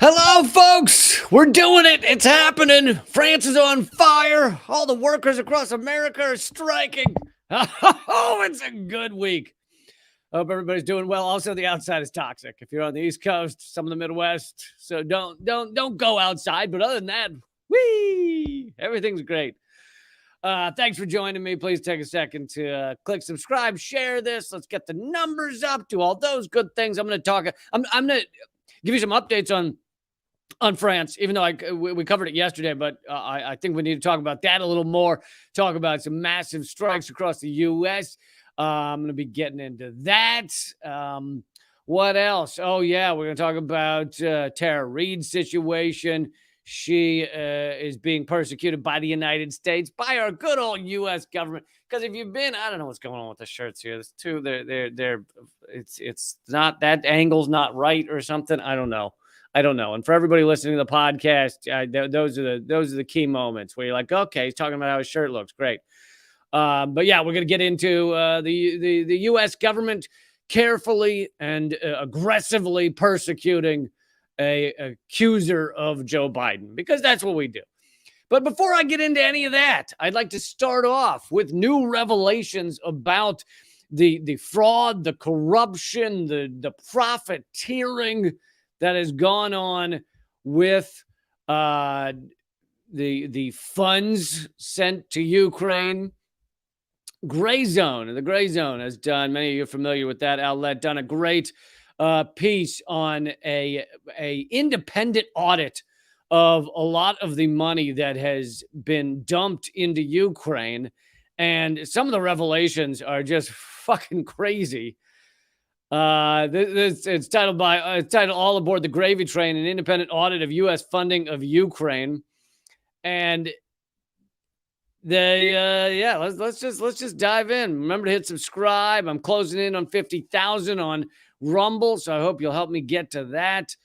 Hello, folks. We're doing it. It's happening. France is on fire. All the workers across America are striking. Oh, it's a good week. Hope everybody's doing well. Also, the outside is toxic. If you're on the East Coast, some of the Midwest, so don't go outside. But other than that, whee, everything's great. Thanks for joining me. Please take a second to click subscribe, share this. Let's get the numbers up. Do all those good things. I'm going to talk. I'm going to give you some updates on France, even though we covered it yesterday, but I think we need to talk about that a little more, talk about some massive strikes across the U.S. I'm going to be getting into that. What else? Oh, yeah, we're going to talk about Tara Reid's situation. She is being persecuted by the United States, by our good old U.S. government. Because if you've been, I don't know what's going on with the shirts here. There's two. It's not, that angle's not right or something. I don't know. And for everybody listening to the podcast, those are the key moments where you're like, okay, he's talking about how his shirt looks great. But yeah, we're going to get into the U.S. government carefully and aggressively persecuting a accuser of Joe Biden, because that's what we do. But before I get into any of that, I'd like to start off with new revelations about the fraud, the corruption, the profiteering that has gone on with the funds sent to Ukraine. The Gray Zone has done, many of you are familiar with that outlet, done a great piece on a independent audit of a lot of the money that has been dumped into Ukraine. And some of the revelations are just fucking crazy. It's titled "All Aboard the Gravy Train: An Independent Audit of U.S. Funding of Ukraine," and let's just dive in. Remember to hit subscribe. I'm closing in on 50,000 on Rumble, so I hope you'll help me get to that.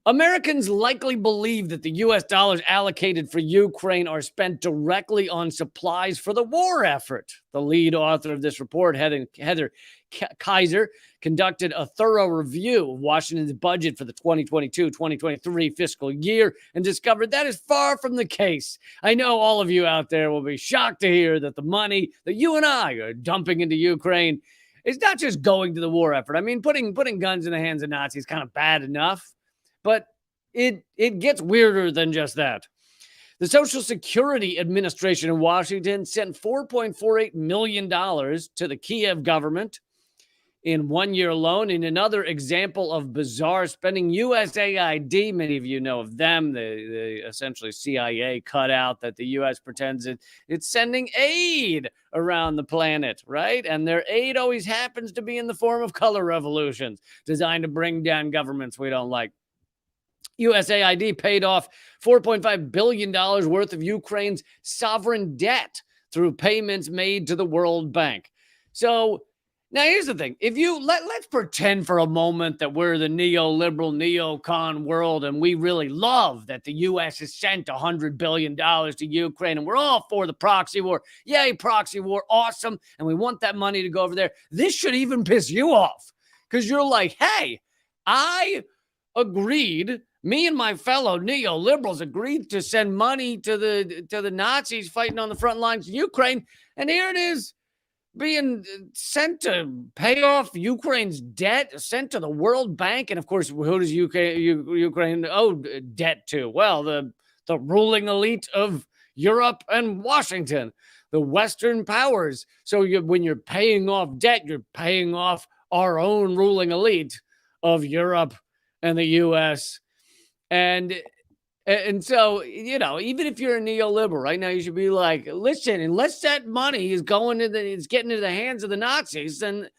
Americans likely believe that the U.S. dollars allocated for Ukraine are spent directly on supplies for the war effort. The lead author of this report, Heather Kaiser, conducted a thorough review of Washington's budget for the 2022-2023 fiscal year and discovered that is far from the case. I know all of you out there will be shocked to hear that the money that you and I are dumping into Ukraine is not just going to the war effort. I mean, putting guns in the hands of Nazis is kind of bad enough, but it gets weirder than just that. The Social Security Administration in Washington sent $4.48 million to the Kiev government in 1 year alone. In another example of bizarre spending, USAID, many of you know of them, the essentially CIA cutout that the U.S. pretends it's sending aid around the planet, right? And their aid always happens to be in the form of color revolutions designed to bring down governments we don't like. USAID paid off $4.5 billion worth of Ukraine's sovereign debt through payments made to the World Bank. So now here's the thing. If you let's pretend for a moment that we're the neoliberal, neocon world, and we really love that the U.S. has sent $100 billion to Ukraine, and we're all for the proxy war. Yay, proxy war, awesome. And we want that money to go over there. This should even piss you off, because you're like, hey, I agreed. Me and my fellow neoliberals agreed to send money to the Nazis fighting on the front lines of Ukraine, and here it is being sent to pay off Ukraine's debt, sent to the World Bank. And of course, who does Ukraine owe debt to? Well, the ruling elite of Europe and Washington, the Western powers. So when you're paying off debt, you're paying off our own ruling elite of Europe and the U.S. And so, you know, even if you're a neoliberal right now, you should be like, listen, unless that money is it's getting into the hands of the Nazis, then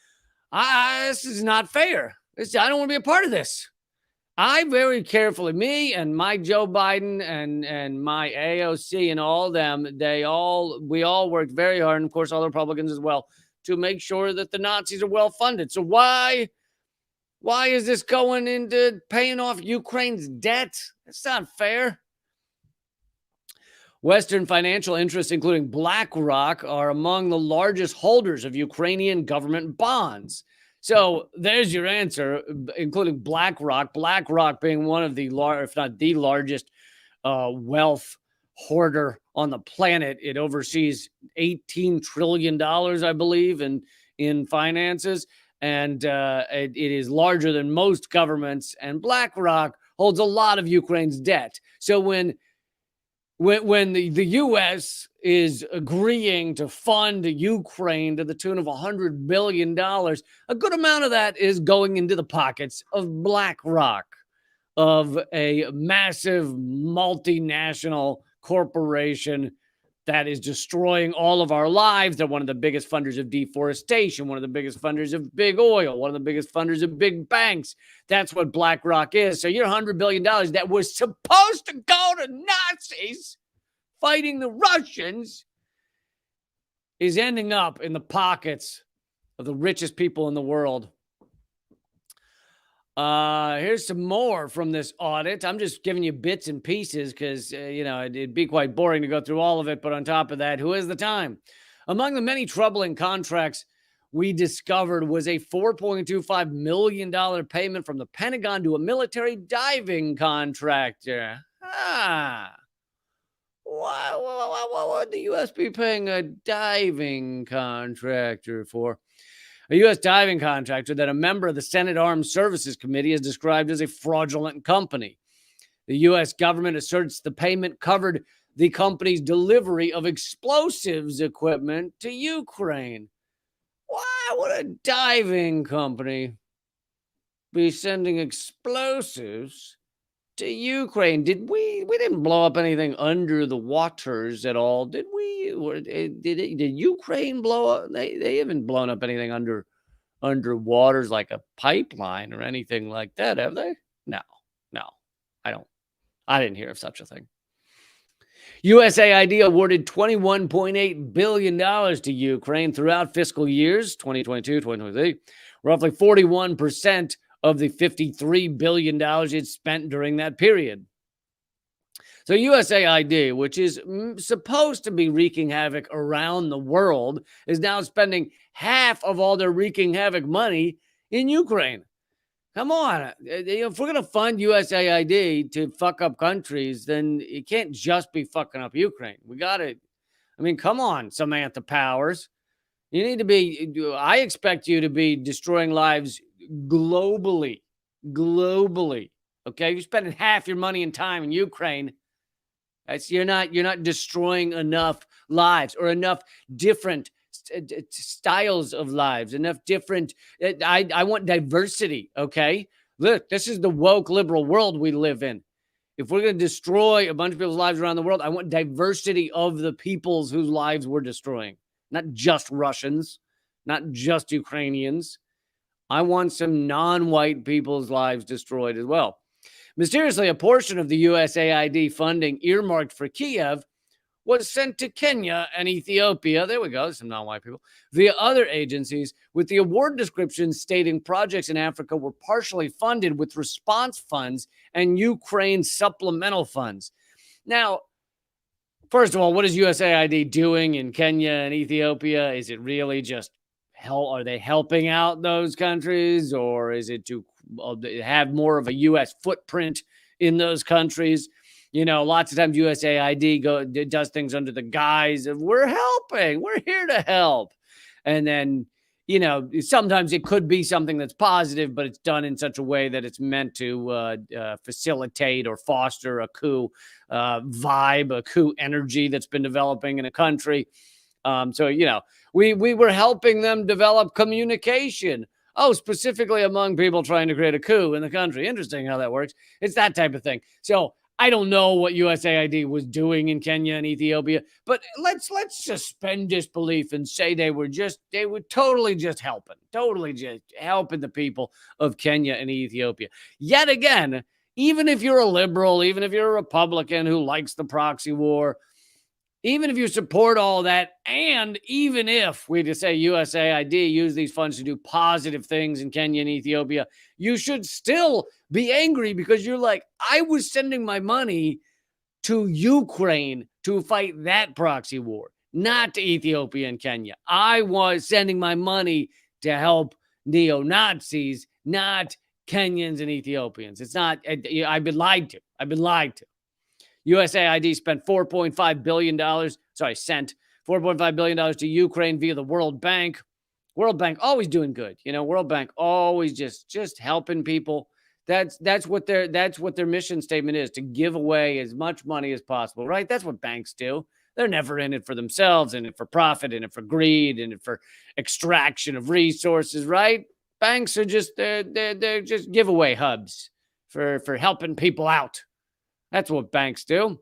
this is not fair. I don't want to be a part of this. I very carefully, me and my Joe Biden and my AOC and all them, we all worked very hard, and of course all the Republicans as well, to make sure that the Nazis are well funded. So why is this going into paying off Ukraine's debt? It's not fair. Western financial interests, including BlackRock, are among the largest holders of Ukrainian government bonds. So there's your answer, including BlackRock. BlackRock being one of the if not the largest wealth hoarder on the planet. It oversees $18 trillion, I believe, in finances. And it is larger than most governments. And BlackRock holds a lot of Ukraine's debt. So when the U.S. is agreeing to fund Ukraine to the tune of $100 billion, a good amount of that is going into the pockets of BlackRock, of a massive multinational corporation that is destroying all of our lives. They're one of the biggest funders of deforestation, one of the biggest funders of big oil, one of the biggest funders of big banks. That's what BlackRock is. So your $100 billion that was supposed to go to Nazis fighting the Russians is ending up in the pockets of the richest people in the world. Here's some more from this audit. I'm just giving you bits and pieces because, it'd be quite boring to go through all of it. But on top of that, who has the time? Among the many troubling contracts we discovered was a $4.25 million payment from the Pentagon to a military diving contractor. What would the U.S. be paying a diving contractor for? A U.S. diving contractor that a member of the Senate Armed Services Committee has described as a fraudulent company. The U.S. government asserts the payment covered the company's delivery of explosives equipment to Ukraine. Why would a diving company be sending explosives to Ukraine? Did we didn't blow up anything under the waters at all, did we? Or did Ukraine blow up? They haven't blown up anything under waters like a pipeline or anything like that, have they? No, I didn't hear of such a thing. USAID awarded $21.8 billion to Ukraine throughout fiscal years 2022, 2023, roughly 41% of the $53 billion it spent during that period. So USAID, which is supposed to be wreaking havoc around the world, is now spending half of all their wreaking havoc money in Ukraine. Come on. If we're going to fund USAID to fuck up countries, then it can't just be fucking up Ukraine. We got to, come on, Samantha Powers. You need to be, I expect you to be destroying lives globally. Okay? You're spending half your money and time in Ukraine. You're not destroying enough lives or enough different styles of lives, enough different. I want diversity. Okay. Look, this is the woke liberal world we live in. If we're going to destroy a bunch of people's lives around the world, I want diversity of the peoples whose lives we're destroying, not just Russians, not just Ukrainians. I want some non-white people's lives destroyed as well. Mysteriously, a portion of the USAID funding earmarked for Kiev was sent to Kenya and Ethiopia. There we go, some non-white people, via other agencies, with the award descriptions stating projects in Africa were partially funded with response funds and Ukraine supplemental funds. Now, first of all, what is USAID doing in Kenya and Ethiopia? Is it really just are they helping out those countries, or is it to have more of a U.S. footprint in those countries? Lots of times USAID does things under the guise of we're helping, we're here to help. And then, sometimes it could be something that's positive, but it's done in such a way that it's meant to facilitate or foster a coup vibe, a coup energy that's been developing in a country. We were helping them develop communication. Oh, specifically among people trying to create a coup in the country. Interesting how that works. It's that type of thing. So I don't know what USAID was doing in Kenya and Ethiopia, but let's suspend disbelief and say they were totally just helping the people of Kenya and Ethiopia. Yet again, even if you're a liberal, even if you're a Republican who likes the proxy war, even if you support all that, and even if we just say USAID use these funds to do positive things in Kenya and Ethiopia, you should still be angry because you're like, I was sending my money to Ukraine to fight that proxy war, not to Ethiopia and Kenya. I was sending my money to help neo-Nazis, not Kenyans and Ethiopians. It's not, I've been lied to. I've been lied to. USAID spent $4.5 billion, sent $4.5 billion to Ukraine via the World Bank. World Bank always doing good. World Bank always just helping people. That's what their mission statement is, to give away as much money as possible, right? That's what banks do. They're never in it for themselves, in it for profit, in it for greed, in it for extraction of resources, right? Banks are just they're just giveaway hubs for helping people out. That's what banks do.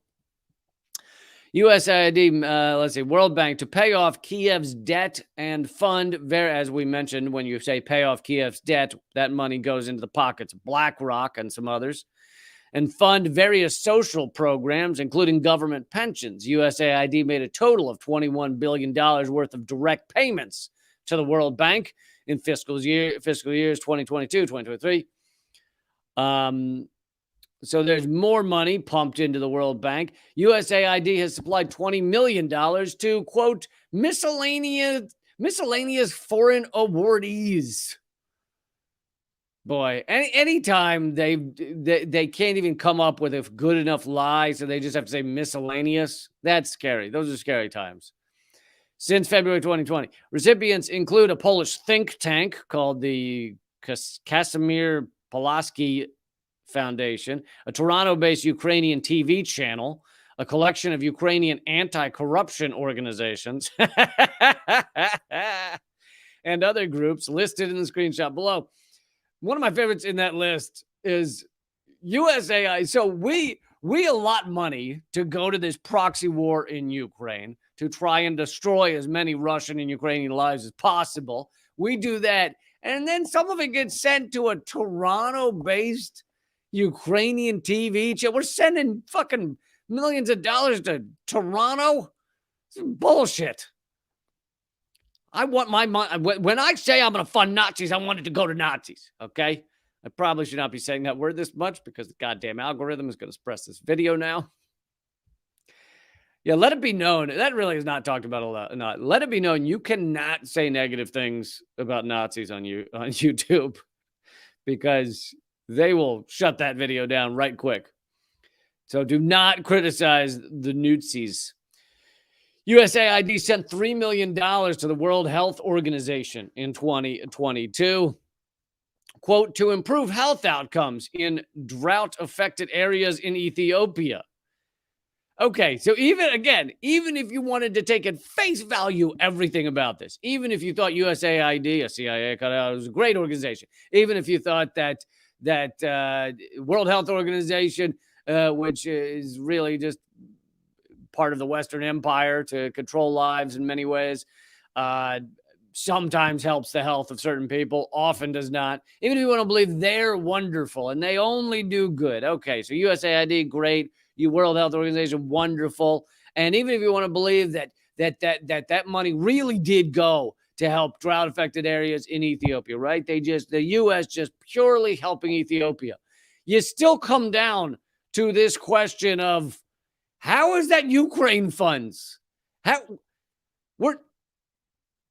USAID, let's see, World Bank to pay off Kiev's debt and fund, as we mentioned, when you say pay off Kiev's debt, that money goes into the pockets of BlackRock and some others, and fund various social programs, including government pensions. USAID made a total of $21 billion worth of direct payments to the World Bank in fiscal years 2022, 2023. So there's more money pumped into the World Bank. USAID has supplied $20 million to, quote, miscellaneous foreign awardees. Boy, anytime they can't even come up with a good enough lie, so they just have to say miscellaneous. That's scary. Those are scary times. Since February 2020, recipients include a Polish think tank called the Casimir Pulaski Foundation, a Toronto-based Ukrainian TV channel, a collection of Ukrainian anti-corruption organizations, and other groups listed in the screenshot below. One of my favorites in that list is USAID. So we allot money to go to this proxy war in Ukraine to try and destroy as many Russian and Ukrainian lives as possible. We do that, and then some of it gets sent to a Toronto-based Ukrainian TV channel. We're sending fucking millions of dollars to Toronto. This is bullshit. I want my money. When I say I'm going to fund Nazis, I want it to go to Nazis. Okay. I probably should not be saying that word this much because the goddamn algorithm is going to suppress this video now. Yeah, let it be known. That really is not talked about a lot. Not. Let it be known you cannot say negative things about Nazis on YouTube because they will shut that video down right quick. So do not criticize the Nazis. USAID sent $3 million to the World Health Organization in 2022, quote, to improve health outcomes in drought-affected areas in Ethiopia. Okay, so even if you wanted to take at face value everything about this, even if you thought USAID, a CIA cutout, was a great organization, even if you thought that World Health Organization, which is really just part of the Western Empire to control lives in many ways, sometimes helps the health of certain people, often does not. Even if you want to believe they're wonderful and they only do good. Okay, so USAID, great. World Health Organization, wonderful. And even if you want to believe that money really did go to help drought-affected areas in Ethiopia, right? The U.S. just purely helping Ethiopia. You still come down to this question of how is that Ukraine funds?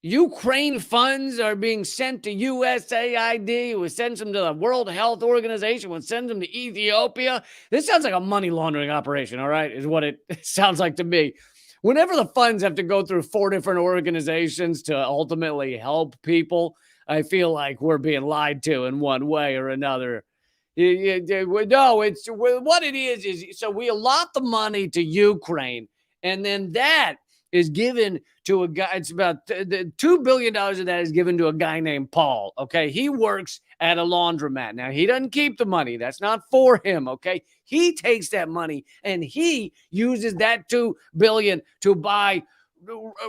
Ukraine funds are being sent to USAID, who sends them to the World Health Organization, who sends them to Ethiopia. This sounds like a money laundering operation, all right, is what it sounds like to me. Whenever the funds have to go through 4 different organizations to ultimately help people, I feel like we're being lied to in one way or another. No, it's what it is so we allot the money to Ukraine, and then that is given to a guy. It's about $2 billion of that is given to a guy named Paul. Okay. He works at a laundromat. Now, he doesn't keep the money. That's not for him. Okay. He takes that money and he uses that $2 billion to buy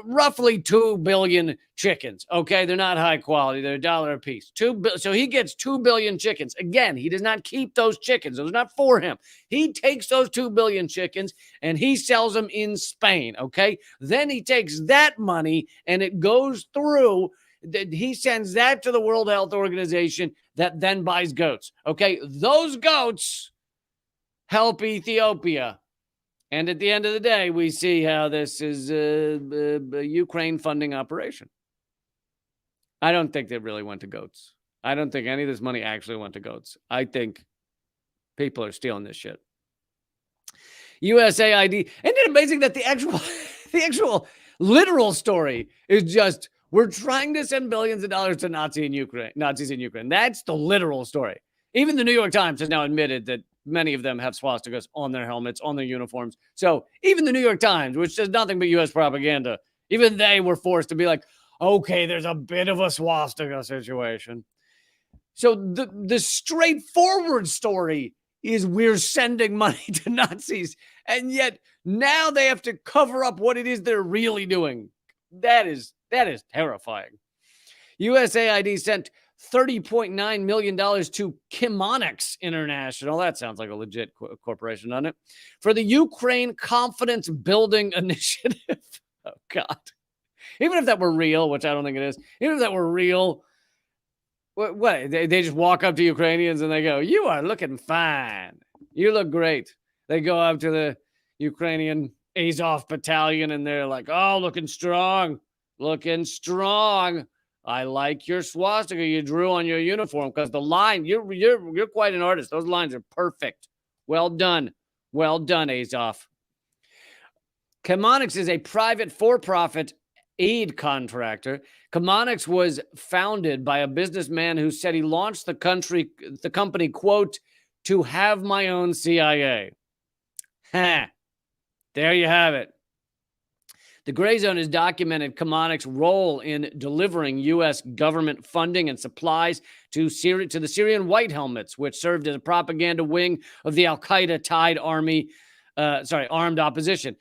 roughly 2 billion chickens. Okay. They're not high quality. They're $1 a piece. So he gets 2 billion chickens. Again, he does not keep those chickens. Those are not for him. He takes those 2 billion chickens and he sells them in Spain. Okay. Then he takes that money and it goes through. He sends that to the World Health Organization that then buys goats. Okay. Those goats help Ethiopia. And at the end of the day, we see how this is a Ukraine funding operation. I don't think it really went to goats. I don't think any of this money actually went to goats. I think people are stealing this shit. USAID. Isn't it amazing that the actual literal story is just we're trying to send billions of dollars to Nazis in Ukraine. That's the literal story. Even the New York Times has now admitted that many of them have swastikas on their helmets, on their uniforms. So even the New York Times, which does nothing but U.S. propaganda, even they were forced to be like, okay, there's a bit of a swastika situation. So the straightforward story is we're sending money to Nazis, and yet now they have to cover up what it is they're really doing. That is terrifying. USAID sent $30.9 million to Chemonics International. That sounds like a legit corporation, doesn't it? For the Ukraine Confidence Building Initiative. Oh, God. Even if that were real, which I don't think it is, even if that were real, what they just walk up to Ukrainians and they go, "You are looking fine. You look great." They go up to the Ukrainian Azov battalion and they're like, "Oh, looking strong. I like your swastika you drew on your uniform because the line, you're quite an artist. Those lines are perfect. Well done, Azov." Chemonics is a private for-profit aid contractor. Chemonics was founded by a businessman who said he launched the company, quote, "to have my own CIA." There you have it. The Gray Zone has documented Chemonics' role in delivering U.S. government funding and supplies to the Syrian White Helmets, which served as a propaganda wing of the Al-Qaeda-tied armed opposition.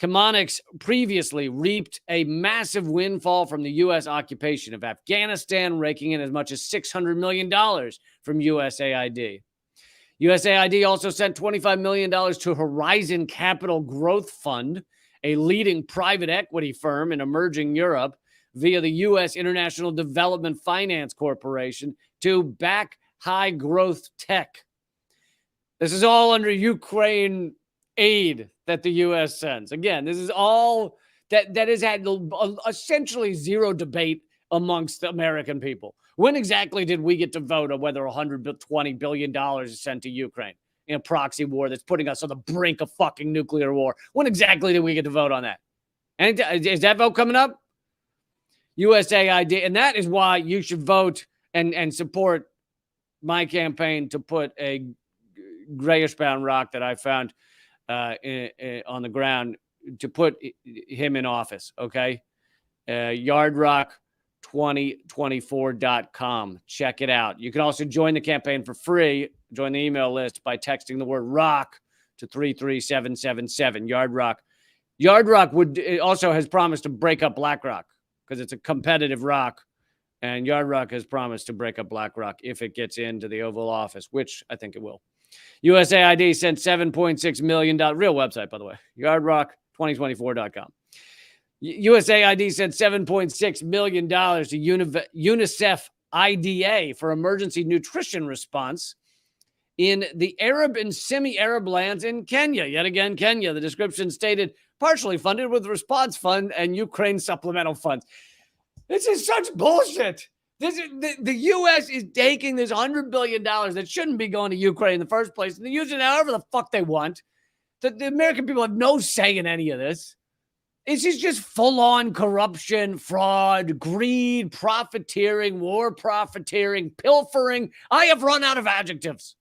Chemonics previously reaped a massive windfall from the U.S. occupation of Afghanistan, raking in as much as $600 million from USAID. USAID also sent $25 million to Horizon Capital Growth Fund, a leading private equity firm in emerging Europe, via the U.S. International Development Finance Corporation to back high-growth tech. This is all under Ukraine aid that the U.S. sends. Again, this is all that has had essentially zero debate amongst the American people. When exactly did we get to vote on whether $120 billion is sent to Ukraine in a proxy war that's putting us on the brink of fucking nuclear war? When exactly did we get to vote on that? And is that vote coming up? USAID. And that is why you should vote and support my campaign to put a grayish brown rock that I found on the ground to put him in office. Okay. Yardrock2024.com. Check it out. You can also join the campaign for free. Join the email list by texting the word rock to 33777. Yardrock. Yardrock also has promised to break up BlackRock because it's a competitive rock. And Yardrock has promised to break up BlackRock if it gets into the Oval Office, which I think it will. USAID sent $7.6 million. Real website, by the way. Yardrock2024.com. USAID sent $7.6 million to UNICEF IDA for emergency nutrition response in the Arab and semi-Arab lands in Kenya. Yet again, Kenya. The description stated partially funded with response fund and Ukraine supplemental funds. This is such bullshit. The U.S. is taking this $100 billion that shouldn't be going to Ukraine in the first place, and they're using it however the fuck they want. The American people have no say in any of this. This is just full-on corruption, fraud, greed, profiteering, war profiteering, pilfering. I have run out of adjectives.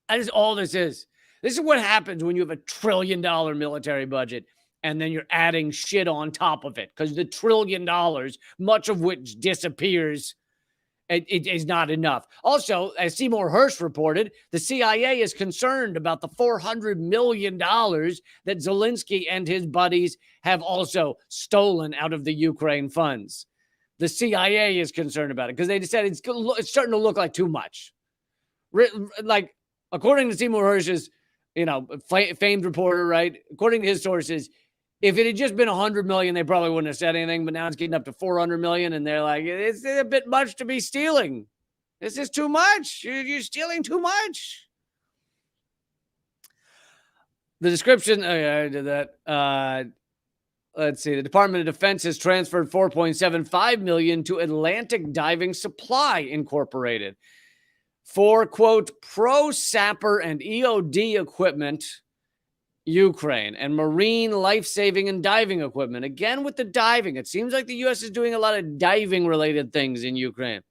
That is all this is. This is what happens when you have a $1 trillion military budget and then you're adding shit on top of it because the $1 trillion, much of which disappears, it is not enough. Also, as Seymour Hersh reported, the CIA is concerned about the $400 million that Zelensky and his buddies have also stolen out of the Ukraine funds. The CIA is concerned about it because they said it's starting to look like too much. Like, according to Seymour Hersh's, famed reporter, right? According to his sources, if it had just been 100 million, they probably wouldn't have said anything. But now it's getting up to 400 million, and they're like, it's a bit much to be stealing. This is too much. You're stealing too much. The description, I did that. let's see. The Department of Defense has transferred $4.75 million to Atlantic Diving Supply Incorporated for, quote, pro sapper and EOD equipment, Ukraine, and marine life-saving and diving equipment. Again, with the diving, it seems like the U.S. is doing a lot of diving-related things in Ukraine.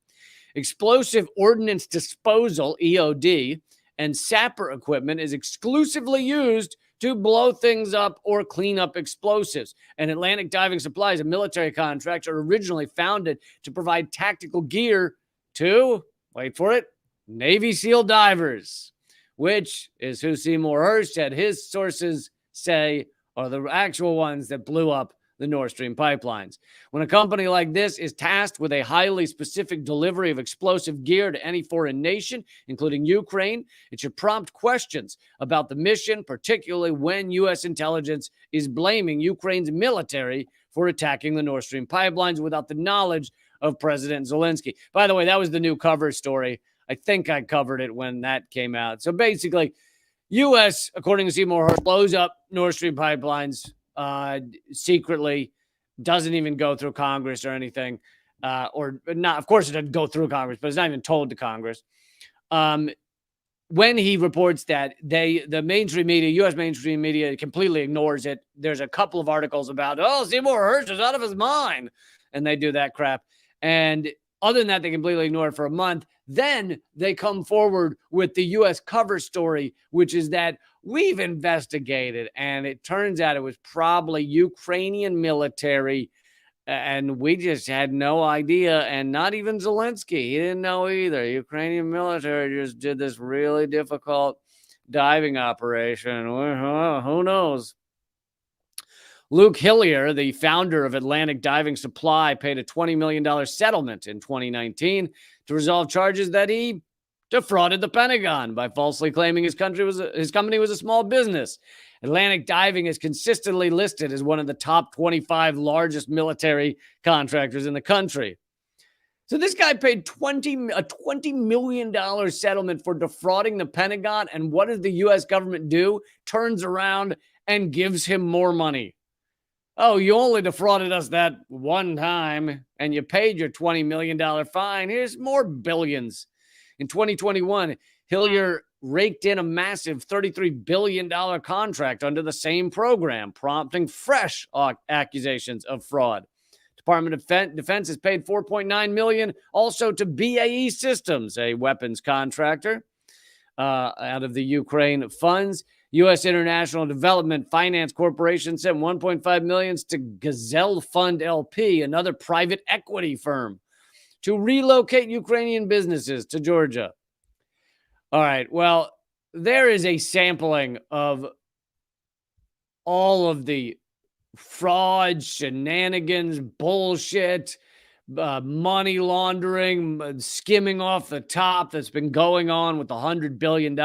Explosive ordnance disposal, EOD, and sapper equipment is exclusively used to blow things up or clean up explosives. And Atlantic Diving Supply is a military contractor originally founded to provide tactical gear to, wait for it, Navy SEAL divers, which is who Seymour Hersh said his sources say are the actual ones that blew up the Nord Stream pipelines. When a company like this is tasked with a highly specific delivery of explosive gear to any foreign nation, including Ukraine, it should prompt questions about the mission, particularly when U.S. intelligence is blaming Ukraine's military for attacking the Nord Stream pipelines without the knowledge of President Zelensky. By the way, that was the new cover story. I think I covered it when that came out. So basically, U.S., according to Seymour Hersh, blows up Nord Stream pipelines secretly, doesn't even go through Congress or anything, or not. Of course, it doesn't go through Congress, but it's not even told to Congress. When he reports that, the mainstream media, U.S. mainstream media, completely ignores it. There's a couple of articles about, Seymour Hersh is out of his mind, and they do that crap. And other than that, they completely ignore it for a month. Then they come forward with the U.S. cover story, which is that we've investigated, and it turns out it was probably Ukrainian military, and we just had no idea, and not even Zelensky. He didn't know either. Ukrainian military just did this really difficult diving operation. Who knows? Luke Hillier, the founder of Atlantic Diving Supply, paid a $20 million settlement in 2019 to resolve charges that he defrauded the Pentagon by falsely claiming his company was a small business. Atlantic Diving is consistently listed as one of the top 25 largest military contractors in the country. So this guy paid a $20 million settlement for defrauding the Pentagon, and what does the U.S. government do? Turns around and gives him more money. Oh, you only defrauded us that one time, and you paid your $20 million fine. Here's more billions. In 2021, Hillier raked in a massive $33 billion contract under the same program, prompting fresh accusations of fraud. Department of Defense has paid $4.9 million also to BAE Systems, a weapons contractor, out of the Ukraine funds. U.S. International Development Finance Corporation sent $1.5 million to Gazelle Fund LP, another private equity firm, to relocate Ukrainian businesses to Georgia. All right, well, there is a sampling of all of the fraud, shenanigans, bullshit, money laundering, skimming off the top that's been going on with the $100 billion.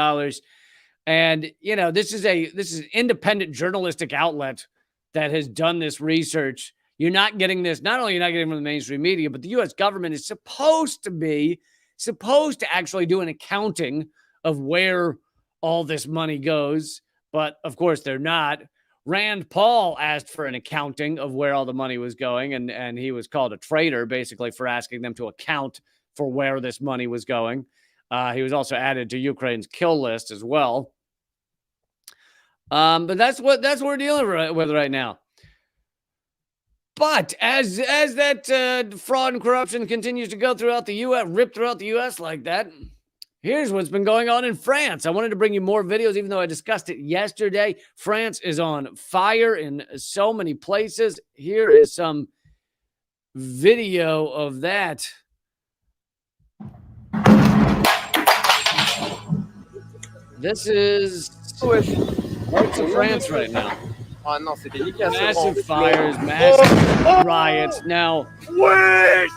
And, this is an independent journalistic outlet that has done this research. You're not getting this. Not only are you not getting from the mainstream media, but the U.S. government is supposed to actually do an accounting of where all this money goes. But of course they're not. Rand Paul asked for an accounting of where all the money was going. And he was called a traitor, basically, for asking them to account for where this money was going. He was also added to Ukraine's kill list as well. But that's what we're dealing with right now. But as that fraud and corruption continues to go throughout the U.S., rip throughout the U.S. like that, here's what's been going on in France. I wanted to bring you more videos, even though I discussed it yesterday. France is on fire in so many places. Here is some video of that. This is parts of France right now. Massive fires, massive riots. Now, wait!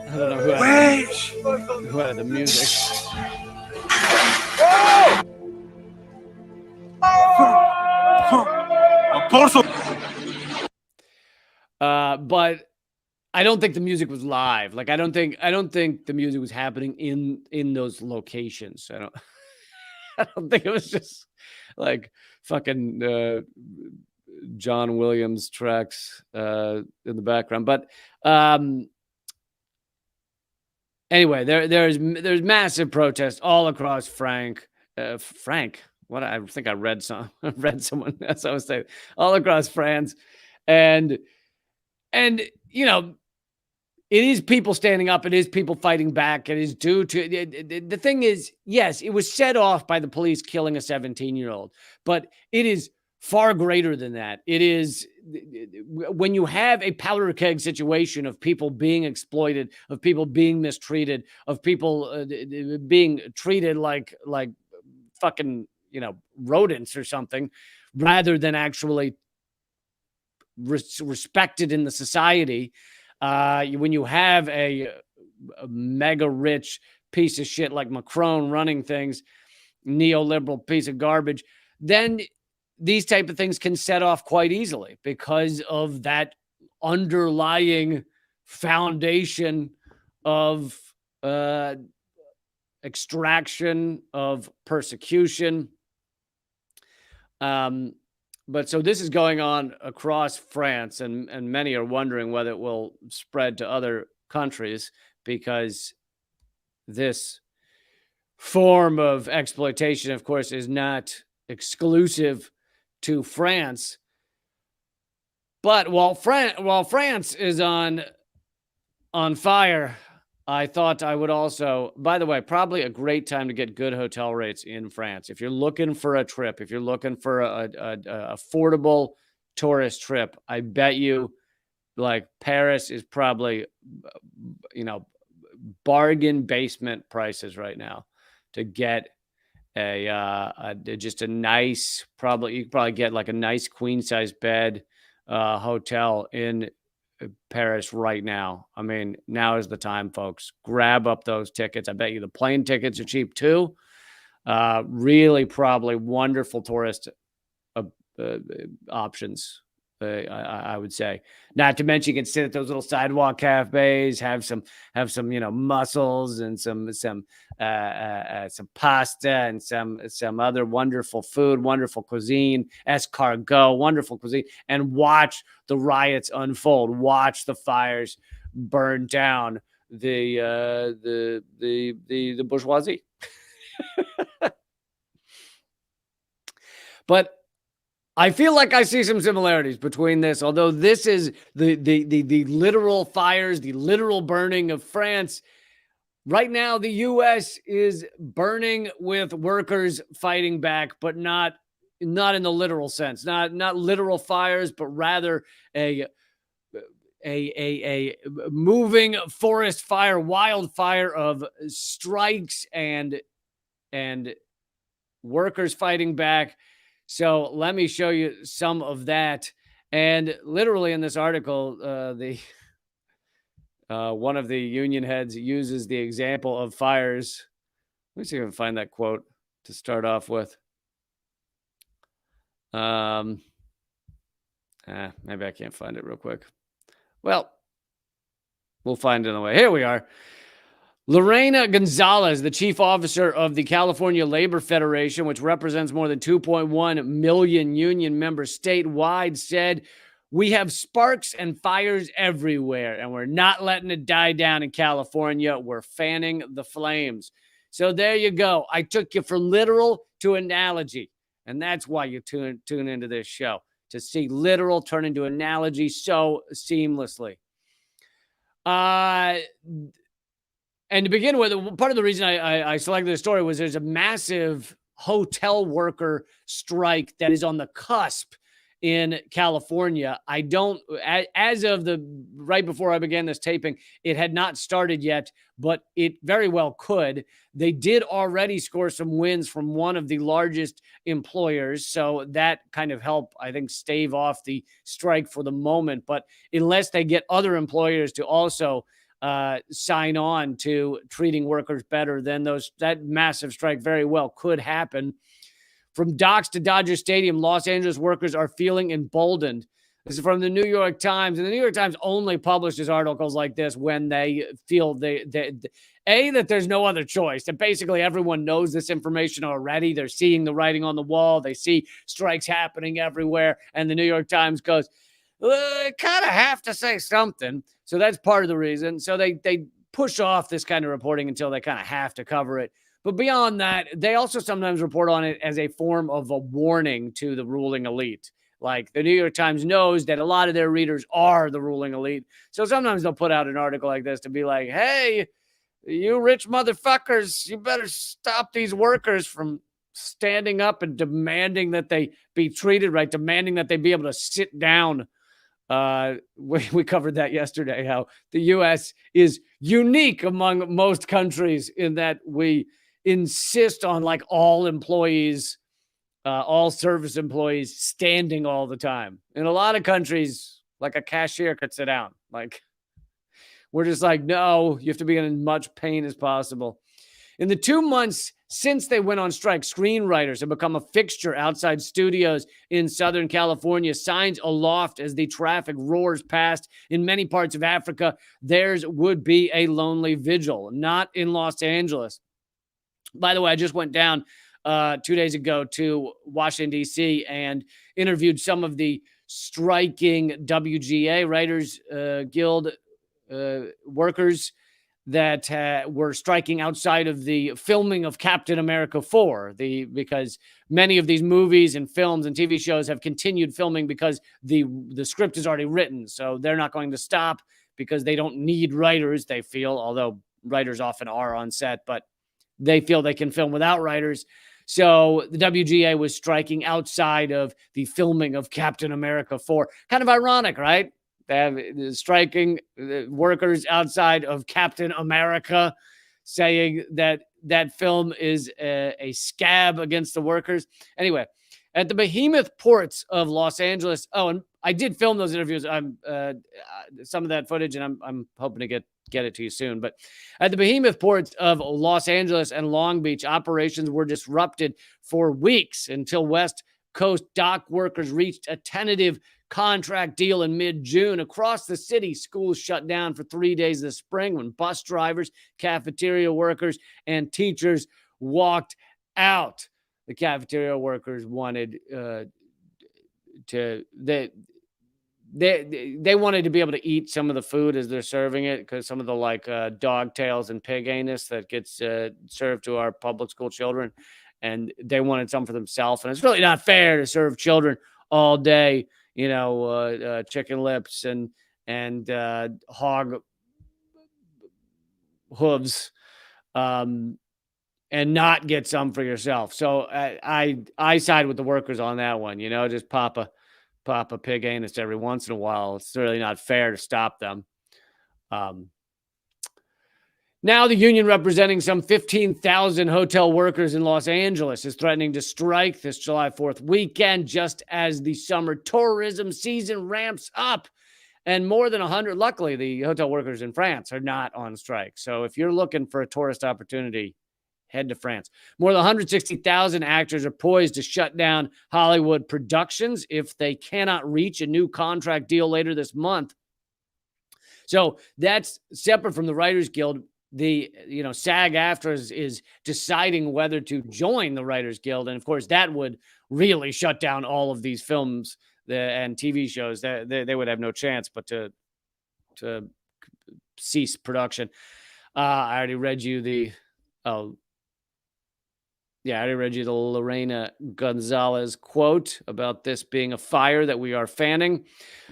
I don't know who had the music. But I don't think the music was live. Like I don't think the music was happening in those locations. I don't think it was just like fucking John Williams tracks in the background. But anyway, there's massive protests all across Frank. What I think I read read someone as I was saying all across France, and you know, it is people standing up. It is people fighting back. It is due to the thing is, yes, it was set off by the police killing a 17-year-old, but it is far greater than that. It is when you have a powder keg situation of people being exploited, of people being mistreated, of people being treated like fucking, rodents or something, rather than actually respected in the society. When you have a mega rich piece of shit like Macron running things, neoliberal piece of garbage, then these type of things can set off quite easily because of that underlying foundation of extraction, of persecution. But so this is going on across France, and many are wondering whether it will spread to other countries, because this form of exploitation, of course, is not exclusive to France. But while France is on fire, I thought I would also, by the way, probably a great time to get good hotel rates in France. If you're looking for a trip, if you're looking for a affordable tourist trip, I bet you like Paris is probably, bargain basement prices right now to get just a nice, you could probably get like a nice queen size bed hotel in Paris right now. I mean, now is the time, folks. Grab up those tickets. I bet you the plane tickets are cheap too. Really, probably wonderful tourist options. I would say. Not to mention, you can sit at those little sidewalk cafes, have some mussels and some pasta and some other wonderful food, wonderful cuisine, escargot, wonderful cuisine, and watch the riots unfold. Watch the fires burn down the bourgeoisie. But I feel like I see some similarities between this, although this is the literal fires, the literal burning of France. Right now, the U.S. is burning with workers fighting back, but not in the literal sense, not literal fires, but rather a moving forest fire, wildfire of strikes and workers fighting back. So let me show you some of that. And literally in this article, one of the union heads uses the example of fires. Let me see if I can find that quote to start off with. Maybe I can't find it real quick. Well, we'll find it on the way. Here we are. Lorena Gonzalez, the chief officer of the California Labor Federation, which represents more than 2.1 million union members statewide, said, "We have sparks and fires everywhere, and we're not letting it die down in California. We're fanning the flames." So there you go. I took you from literal to analogy, and that's why you tune into this show, to see literal turn into analogy so seamlessly. And to begin with, part of the reason I selected this story was there's a massive hotel worker strike that is on the cusp in California. As of right before I began this taping, it had not started yet, but it very well could. They did already score some wins from one of the largest employers, so that kind of helped, I think, stave off the strike for the moment. But unless they get other employers to also sign on to treating workers better, then that massive strike very well could happen. From docks to Dodger Stadium, Los Angeles workers are feeling emboldened. This is from the New York Times, and the New York Times only publishes articles like this when they feel that there's no other choice. That basically everyone knows this information already. They're seeing the writing on the wall. They see strikes happening everywhere, and the New York Times goes, kind of have to say something. So that's part of the reason. So they push off this kind of reporting until they kind of have to cover it. But beyond that, they also sometimes report on it as a form of a warning to the ruling elite. Like the New York Times knows that a lot of their readers are the ruling elite. So sometimes they'll put out an article like this to be like, hey, you rich motherfuckers, you better stop these workers from standing up and demanding that they be treated right, demanding that they be able to sit down. We covered that yesterday, how the U.S. is unique among most countries in that we insist on like all employees, all service employees standing all the time. In a lot of countries, like a cashier could sit down. Like we're just like, no, you have to be in as much pain as possible. In the 2 months since they went on strike, screenwriters have become a fixture outside studios in Southern California, signs aloft as the traffic roars past. In many parts of Africa, theirs would be a lonely vigil, not in Los Angeles. By the way, I just went down 2 days ago to Washington, D.C. and interviewed some of the striking WGA Writers Guild workers that were striking outside of the filming of Captain America 4, because many of these movies and films and TV shows have continued filming because the script is already written. So they're not going to stop because they don't need writers, they feel, although writers often are on set, but they feel they can film without writers. So the WGA was striking outside of the filming of Captain America 4. Kind of ironic, right? They have striking workers outside of Captain America, saying that that film is a scab against the workers. Anyway, at the behemoth ports of Los Angeles. Oh, and I did film those interviews. I'm some of that footage, and I'm hoping to get it to you soon. But at the behemoth ports of Los Angeles and Long Beach, operations were disrupted for weeks until West Coast dock workers reached a tentative contract deal in mid-June. Across the city, schools shut down for 3 days this spring when bus drivers, cafeteria workers, and teachers walked out. The cafeteria workers wanted they wanted to be able to eat some of the food as they're serving it, because some of the dog tails and pig anus that gets served to our public school children, and they wanted some for themselves. And it's really not fair to serve children all day, chicken lips and hog hooves, and not get some for yourself. So I side with the workers on that one. Just pop a pig anus every once in a while. It's really not fair to stop them. Now the union representing some 15,000 hotel workers in Los Angeles is threatening to strike this July 4th weekend, just as the summer tourism season ramps up. And more than 100, luckily, the hotel workers in France are not on strike. So if you're looking for a tourist opportunity, head to France. More than 160,000 actors are poised to shut down Hollywood productions if they cannot reach a new contract deal later this month. So that's separate from the Writers Guild. The SAG-AFTRA is deciding whether to join the Writers Guild, and of course that would really shut down all of these films and TV shows. That they would have no chance but to cease production. I already read you the Lorena Gonzalez quote about this being a fire that we are fanning.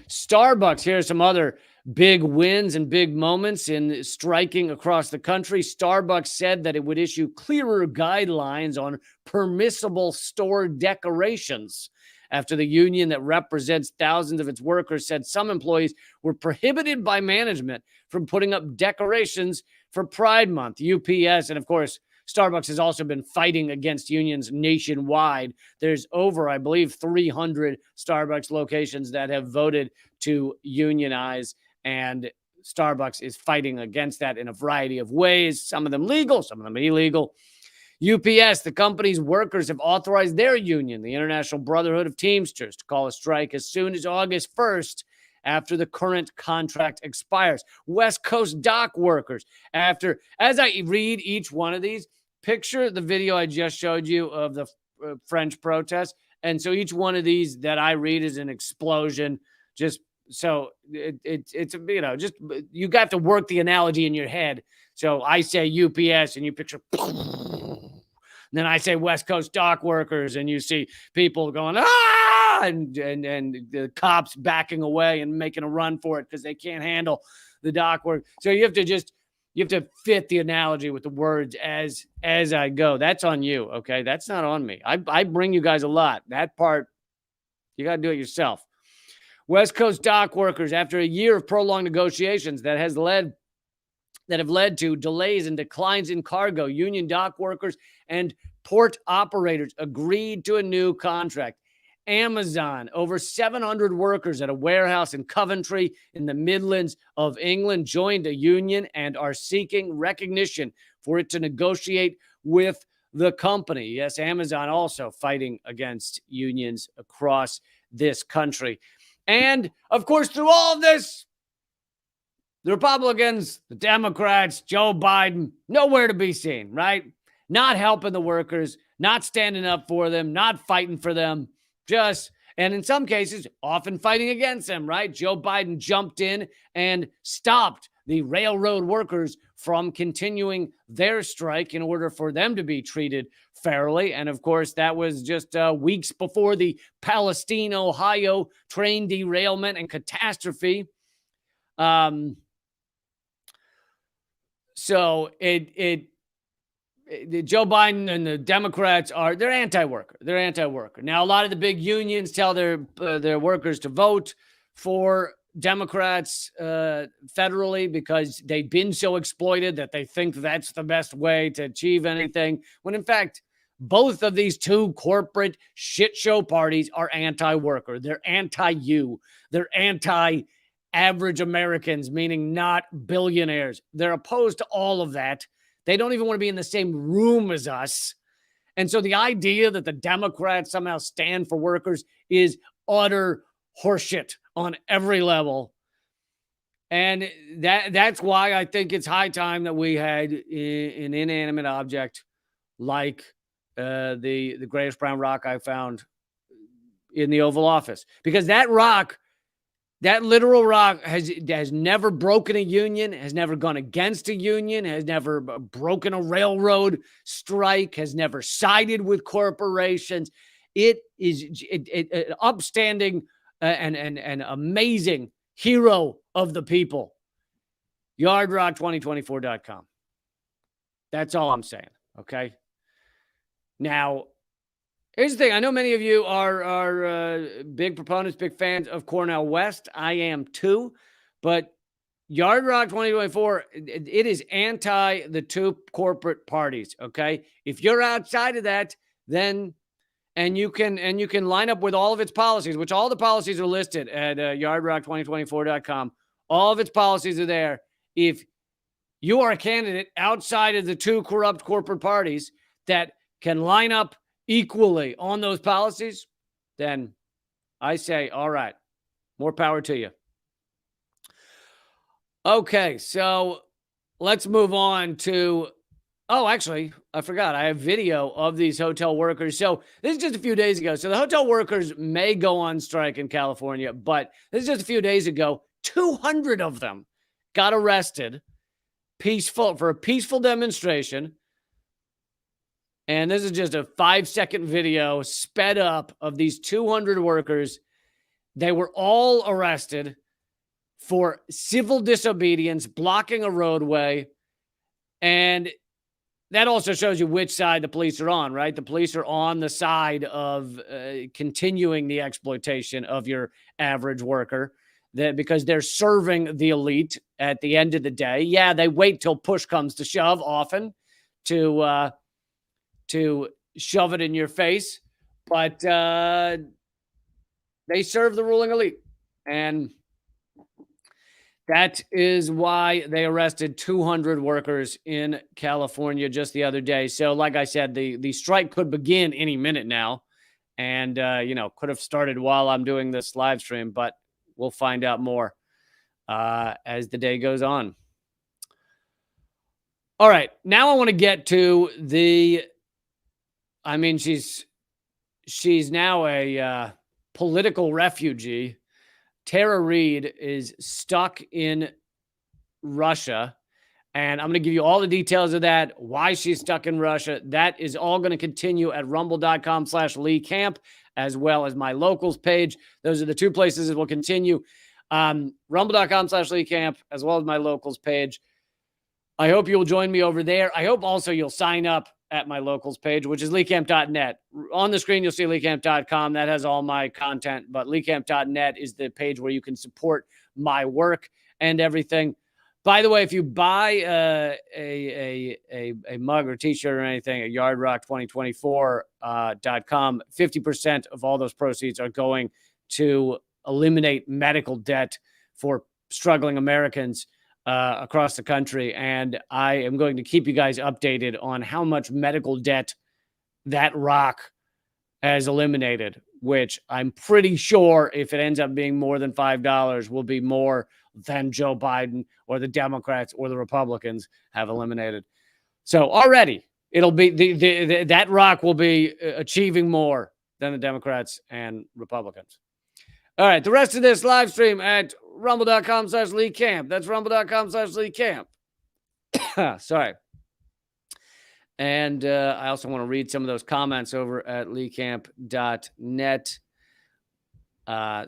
Starbucks, here are some other big wins and big moments in striking across the country. Starbucks said that it would issue clearer guidelines on permissible store decorations after the union that represents thousands of its workers said some employees were prohibited by management from putting up decorations for Pride Month. UPS and, of course, Starbucks has also been fighting against unions nationwide. There's over, I believe, 300 Starbucks locations that have voted to unionize, and Starbucks is fighting against that in a variety of ways, some of them legal, some of them illegal. UPS, the company's workers have authorized their union, the International Brotherhood of Teamsters, to call a strike as soon as August 1st after the current contract expires. West Coast dock workers, as I read each one of these, picture the video I just showed you of the French protest. And so each one of these that I read is an explosion. Just so it's just you got to work the analogy in your head. So I say UPS and you picture, then I say West Coast dock workers and you see people going, ah, and the cops backing away and making a run for it because they can't handle the dock work. So you have to fit the analogy with the words as I go. That's on you, okay? That's not on me. I bring you guys a lot. That part, you got to do it yourself. West Coast dock workers, after a year of prolonged negotiations that have led to delays and declines in cargo, union dock workers and port operators agreed to a new contract. Amazon, over 700 workers at a warehouse in Coventry in the Midlands of England, joined a union and are seeking recognition for it to negotiate with the company. Yes, Amazon also fighting against unions across this country. And, of course, through all of this, the Republicans, the Democrats, Joe Biden, nowhere to be seen, right? Not helping the workers, not standing up for them, not fighting for them, and in some cases, often fighting against them, right? Joe Biden jumped in and stopped the railroad workers from continuing their strike in order for them to be treated fairly. And of course, that was just weeks before the Palestine, Ohio train derailment and catastrophe. So Joe Biden and the Democrats they're anti-worker. They're anti-worker. Now, a lot of the big unions tell their workers to vote for Democrats federally because they've been so exploited that they think that's the best way to achieve anything. When in fact, both of these two corporate shit show parties are anti-worker. They're anti-you. They're anti-average Americans, meaning not billionaires. They're opposed to all of that. They don't even want to be in the same room as us. And so the idea that the Democrats somehow stand for workers is utter horseshit on every level. And that's why I think it's high time that we had an inanimate object like the greatest brown rock I found in the Oval Office. Because that rock, that literal rock has never broken a union, has never gone against a union, has never broken a railroad strike, has never sided with corporations. It is an upstanding and amazing hero of the people. Yardrock2024.com. That's all I'm saying, okay? Now, here's the thing. I know many of you are big proponents, big fans of Cornel West. I am too. But Yard Rock 2024, it is anti the two corporate parties, okay? If you're outside of that, then and you can line up with all of its policies, which all the policies are listed at yardrock2024.com. All of its policies are there. If you are a candidate outside of the two corrupt corporate parties that can line up equally on those policies, then I say, all right, more power to you. Okay, so let's move on to, actually, I forgot. I have video of these hotel workers. So this is just a few days ago. So the hotel workers may go on strike in California, but this is just a few days ago. 200 of them got arrested for a peaceful demonstration. And this is just a 5-second video sped up of these 200 workers. They were all arrested for civil disobedience, blocking a roadway. And that also shows you which side the police are on, right? The police are on the side of continuing the exploitation of your average worker because they're serving the elite at the end of the day. Yeah, they wait till push comes to shove often to shove it in your face, but they serve the ruling elite. And That is why they arrested 200 workers in California just the other day. So, like I said, the strike could begin any minute now, and could have started while I'm doing this live stream, but we'll find out more as the day goes on. All right, now I want to get to the. I mean, she's now a political refugee. Tara Reid is stuck in Russia, and I'm going to give you all the details of that, why she's stuck in Russia. That is all going to continue at rumble.com/Lee Camp, as well as my locals page. Those are the two places that will continue. Rumble.com/Lee Camp, as well as my locals page. I hope you'll join me over there. I hope also you'll sign up at my locals page, which is leecamp.net. On the screen, you'll see leecamp.com. That has all my content, but leecamp.net is the page where you can support my work and everything. By the way, if you buy a mug or t-shirt or anything at yardrock2024.com, 50% of all those proceeds are going to eliminate medical debt for struggling Americans across the country. And I am going to keep you guys updated on how much medical debt that rock has eliminated, which I'm pretty sure if it ends up being more than $5 will be more than Joe Biden or the Democrats or the Republicans have eliminated. So already it'll be that rock will be achieving more than the Democrats and Republicans. All right, the rest of this live stream at rumble.com/Lee Camp. That's rumble.com/Lee Camp. Sorry. And I also want to read some of those comments over at leecamp.net. So